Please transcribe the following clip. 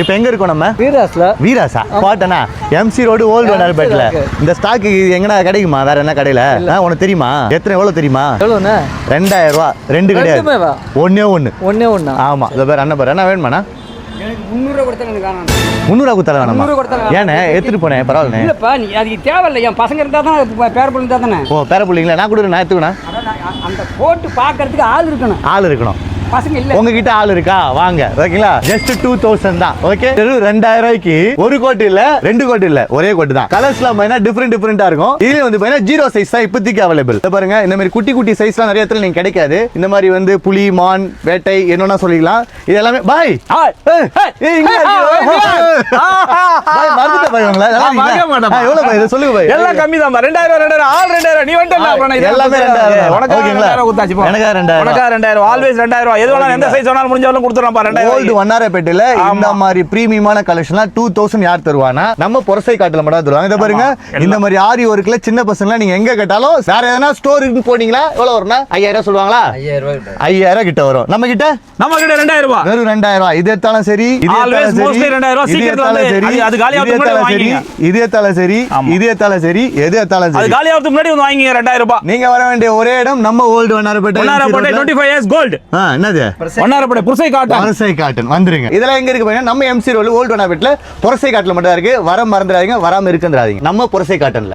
இப்போ எங்க இருக்கோம் நம்ம? வீராஸா பாட்டனா எம்சி ரோடு ஓல்டு வண்ணாரப்பேட்டையில. இந்த ஸ்டாக் எங்கடா கிடைக்குமா? வேற என்ன கடையில உனக்கு தெரியுமா? எவ்வளவு தெரியுமா? 2000 ரூபா. ரெண்டு கிடையாது, ஒன்னே ஒண்ணு. ஆமா, இத பேர் அண்ணன் பேர் என்ன வேணுமாண்ணா? 300 கொடுத்தா 300 கொடுத்தா வேணாமா? ஏன்னா எடுத்துட்டு போனேன், பரவாயில்ல. இல்லப்பா, நீ அதுக்கு தேவையில்லை. என் பசங்க இருந்தா தான் பேரப்புள்ள இருந்தா தானே. ஓ, பேரப்புள்ளிங்களா? நான் கொடுக்குறேன், நான் எடுத்துக்கணும். அந்த போட்டு பாக்குறதுக்கு ஆள் இருக்கணும். பசங்க இல்ல. உங்ககிட்ட ஆள் இருக்கா? வாங்க, ஓகேங்களா? ஜஸ்ட் 2000 தான். ஓகே, 2000 ரூபாய்க்கு ஒரு கோட் இல்ல, 2 கோட் இல்ல, ஒரே கோட் தான். கலர்ஸ்லாம் பாத்தீங்கன்னா டிஃபரெண்டா இருக்கும். இதுல வந்து பாத்தீங்கன்னா 0 சைஸ் தான் இப்போதைக்கு அவைலபிள். பாருங்க, இந்த மாதிரி குட்டி குட்டி சைஸ்லாம் நிறைய இடத்துல நீங்க கிடைக்காது. இந்த மாதிரி வந்து புலி, மான், வேட்டை என்னன்னா சொல்லிக்கலாம். இது எல்லாமே பாய் மறந்துட்ட பாய். எவ்வளவு பாய்? இதை சொல்லுங்க பாய். எல்லாம் கம்மி தான். 2000 ஆல் 2000. நீ வந்து எல்லாமே 2000. உனக்கு 2000 கொடுத்தாச்சு. எனக்கு 2000. உனக்கு 2000. ஆல்வேஸ் 2000. எது வேணாலும் எந்த சைஸ் வேணாலும் முடிஞ்சாலும் கொடுத்துறோம். 2000 ஓல்டு வண்ணாரப்பேட்டையில இந்த மாதிரி பிரீமியமான கலெக்ஷன்லாம் 2000 யார் தருவானா? நம்ம பொரசை காட்டுல மட்டும் தருவாங்க. இத பாருங்க, இந்த மாதிரி ஆரி ஒர்க்ல சின்ன பசங்க நீங்க எங்க கேட்டாலும் வேற எதனா ஸ்டோருக்கு போனீங்களா எவ்வளவு வரும்னா? 5000 சொல்லுவாங்களா? 5000 கிட்ட வரும். நம்ம கிட்ட 2000 ரூபாய். வெறும் 2000 ரூபாய். இது எடுத்தாலும் சரி, இது எடுத்தாலும் சரி, இது எடுத்தாலும் சரி, அது காலி ஆகுறதுக்கு முன்னாடி வாங்கிங்க. இது எடுத்தாலும் சரி, இது எடுத்தாலும் சரி, எது எடுத்தாலும் சரி, அது காலி ஆகுறதுக்கு முன்னாடி வந்து வாங்கிங்க 2000 ரூபாய். நீங்க வர வேண்டிய ஒரே இடம் நம்ம ஓல்டு வண்ணாரப்பேட்டை. 25 years gold. என்னது? வண்ணாரப்பேட்டை புரசை காட்டன். வந்துருங்க. இதெல்லாம் எங்க இருக்கு பாருங்க, நம்ம எம்சி ரோடு ஓல்டு வண்ணாரப்பேட்டையில புரசை காட்டுல மட்டும் தான் இருக்கு. வர மறந்துடாதீங்க, வராம இருக்குன்றாதீங்க. நம்ம புரசை காட்டன்ல.